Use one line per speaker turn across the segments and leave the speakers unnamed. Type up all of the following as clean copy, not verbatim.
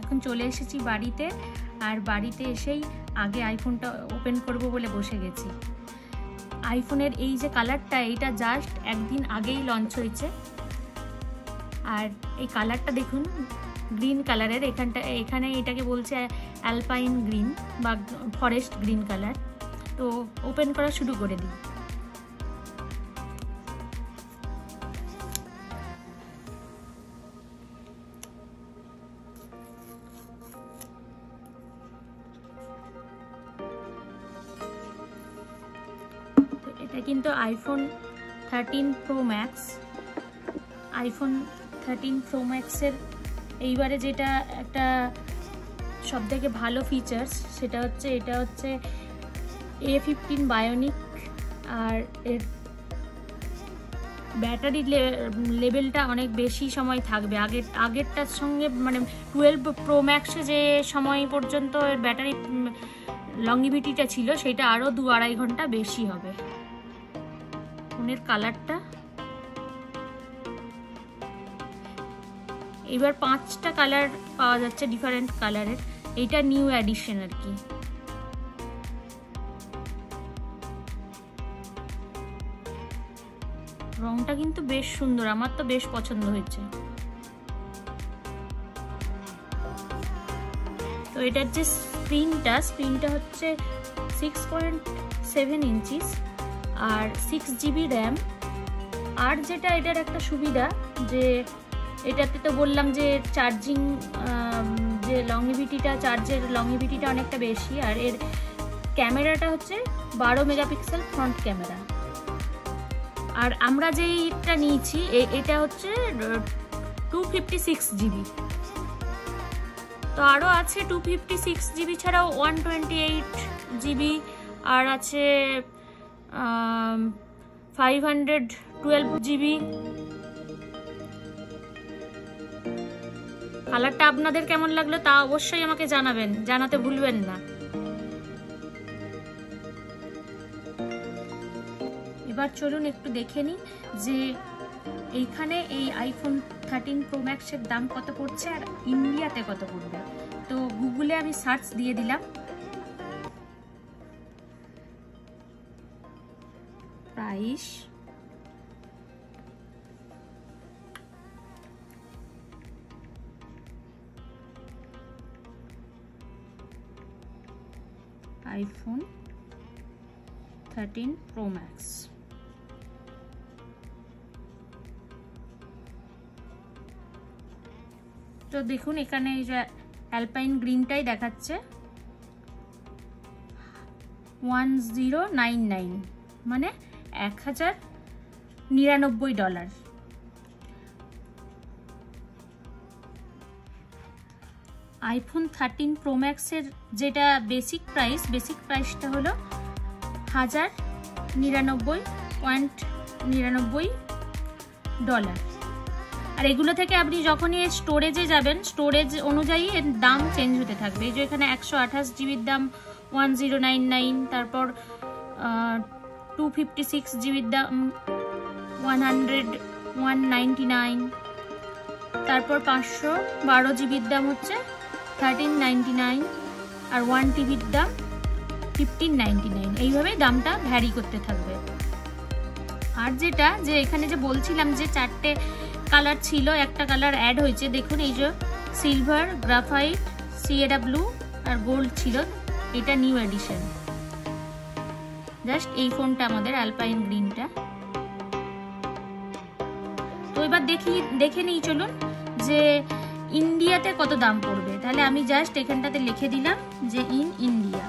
এখন চলে এসেছি বাড়িতে, আর বাড়িতে এসেই আগে আইফোনটা ওপেন করব বলে বসে গেছি। আইফোনের এই যে কালারটা, এইটা জাস্ট একদিন আগেই লঞ্চ হয়েছে, আর এই কালারটা দেখুন গ্রিন কালারের। এখানে এটাকে বলছে অ্যালপাইন গ্রিন বা ফরেস্ট গ্রিন কালার। তো ওপেন করা শুরু করে দিই। এটা কিন্তু iPhone 13 Pro Max। IPhone 13 Pro Maxের এইবারে যেটা একটা সবথেকে ভালো ফিচার্স সেটা হচ্ছে এটা হচ্ছে A15 বায়োনিক, আর এর ব্যাটারি লেভেলটা অনেক বেশি সময় থাকবে আগেরটার সঙ্গে। মানে 12 Pro Maxে যে সময় পর্যন্ত এর ব্যাটারি লংজিভিটিটা ছিল সেটা আরও 2-2.5 ঘন্টা বেশি হবে। ফোনের কালারটা এবার 5টা কালার পাওয়া যাচ্ছে ডিফারেন্ট কালারের। এইটা নিউ এডিশন আর কি। রংটা কিন্তু বেশ সুন্দর, আমার তো বেশ পছন্দ হয়েছে। তো এটার যে স্ক্রিনটা হচ্ছে 6.7 ইঞ্চিস আর 6 GB র্যাম। আর যেটা এটার একটা সুবিধা যে এটাতে তো বললাম যে চার্জিং যে চার্জের লংজিভিটিটা অনেকটা বেশি। আর এর ক্যামেরাটা হচ্ছে 12 মেগাপিক্সেল ফ্রন্ট ক্যামেরা। আর আমরা যেইটা নিয়েছি এটা হচ্ছে 256 GB। তো আরও আছে 256 GB ছাড়াও 128 GB, আর আছে 512 GB। কালারটা আপনাদের কেমন লাগলো তা অবশ্যই আমাকে জানাতে ভুলবেন না। এবার চলুন একটু দেখে নিই যে এইখানে এই আইফোন 13 Pro Max এর দাম কত পড়ছে আর ইন্ডিয়াতে কত পড়বে। তো গুগলে আমি সার্চ দিয়ে দিলাম প্রাইস। iPhone 13 Pro Max। তো দেখুন এখানে এই যে অ্যালপাইন গ্রিনটাই দেখাচ্ছে 1099, মানে $1099। আইফোন 13 Pro Max এর যেটা বেসিক প্রাইসটা হলো $1099.99। আর এগুলো থেকে আপনি যখনই স্টোরেজে যাবেন স্টোরেজ অনুযায়ী এর দাম চেঞ্জ হতে থাকবে। এই যে এখানে 128 জিবির দাম 1099, তারপর 256 জিবির দাম 199, তারপর 512 জিবির দাম হচ্ছে 1399, আর 1 টিবির দাম 1599। এইভাবে দামটা ভ্যারি করতে থাকবে। আর যেটা যে এখানে যে বলছিলাম যে 4টে কালার ছিল, একটা কালার অ্যাড হয়েছে। দেখুন এই যে সিলভার, গ্রাফাইট, সিয়েরা ব্লু আর গোল্ড ছিল, এটা নিউ এডিশন। জাস্ট এই ফোনটা আমাদের অ্যালপাইন গ্রিনটা। তো এবার দেখে নিই চলুন যে ইন্ডিয়াতে কত দাম পড়বে। তাহলে আমি জাস্ট এখানটাতে লিখে দিলাম যে ইন ইন্ডিয়া।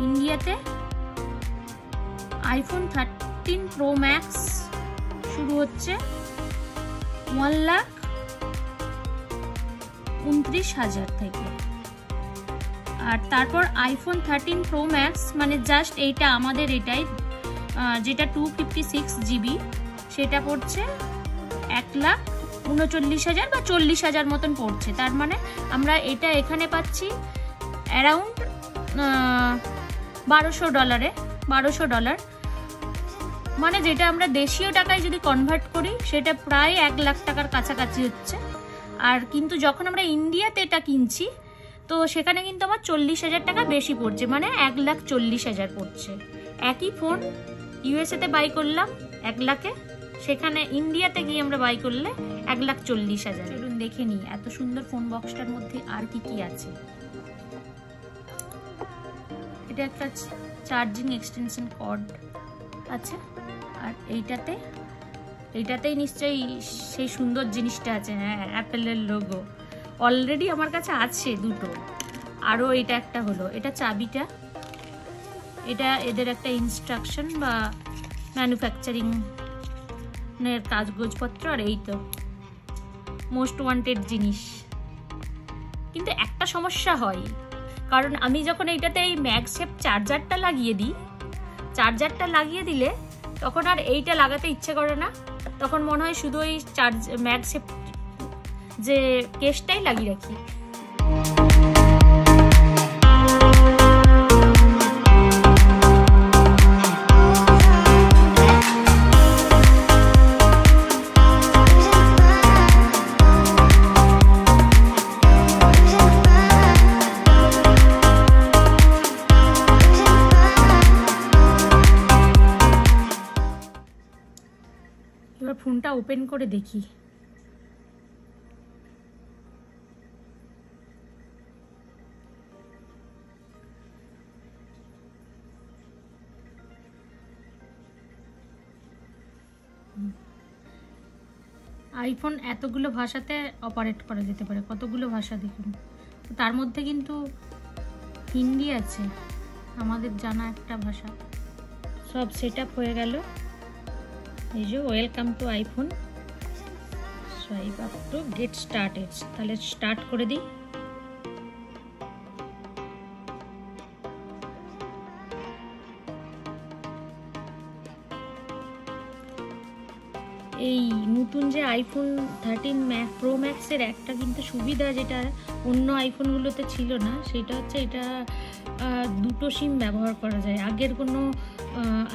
ইন্ডিয়াতে আইফোন 13 Pro Max শুরু হচ্ছে 1,29,000 থেকে। আর তারপর আইফোন 13 Pro Max মানে জাস্ট এইটা আমাদের এটাই যেটা 256 জিবি সেটা পড়ছে 1,39,000 বা 40,000 মতন পড়ছে। তার মানে আমরা এটা এখানে পাচ্ছি অ্যারাউন্ড $1200, $1200, মানে যেটা আমরা দেশীয় টাকায় যদি কনভার্ট করি সেটা প্রায় 1 লাখ টাকার কাছাকাছি হচ্ছে। আর কিন্তু যখন আমরা ইন্ডিয়াতে এটা কিনছি তো সেখানে কিন্তু আমার 40,000 টাকা বেশি পড়ছে, মানে 1,40,000 পড়ছে। একই ফোন ইউএসএতে বাই করলাম 1 লাখে, সেখানে ইন্ডিয়াতে গিয়ে আমরা বাই করলে 1,40,000। চলুন দেখে নিই এত সুন্দর ফোন বক্সটার মধ্যে আর কি কি আছে। এটা একটা চার্জিং এক্সটেনশন কর্ড আছে, আর এইটাতেই নিশ্চয়ই সেই সুন্দর জিনিসটা আছে। হ্যাঁ, অ্যাপেলের লোগো অলরেডি আমার কাছে আছে দুটো। আরও এটা একটা হলো, এটা চাবিটা, এটা এদের একটা ইনস্ট্রাকশন বা ম্যানুফ্যাকচারিং এর কাগজপত্র। আর এই তো মোস্ট ওয়ান্টেড জিনিস। কিন্তু একটা সমস্যা হয়, কারণ আমি যখন এইটাতে এই ম্যাগসেপ চার্জারটা লাগিয়ে দিলে তখন আর এইটা লাগাতে ইচ্ছে করে না, তখন মনে হয় শুধু ওই ম্যাগসেপ যে কেসটাই লাগিয়ে রাখি। এবার ফোনটা ওপেন করে দেখি। আইফোন এতগুলো ভাষাতে অপারেট করা যেতে পারে, কতগুলো ভাষা দেখুন। তার মধ্যে কিন্তু হিন্দি আছে, আমাদের জানা একটা ভাষা। সব সেট আপ হয়ে গেল। এই যে welcome to iPhone, swipe up to get started. তাহলে স্টার্ট করে দিই। এই নতুন যে আইফোন 13 প্রো ম্যাক্সের একটা কিন্তু সুবিধা, যেটা অন্য আইফোনগুলোতে ছিল না, সেটা হচ্ছে এটা দুটো সিম ব্যবহার করা যায়। আগের কোনো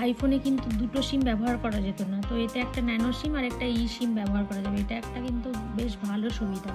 আইফোনে কিন্তু দুটো সিম ব্যবহার করা যেত না, তো এতে একটা ন্যানো সিম আর একটা ই সিম ব্যবহার করা যাবে। এটা একটা কিন্তু বেশ ভালো সুবিধা।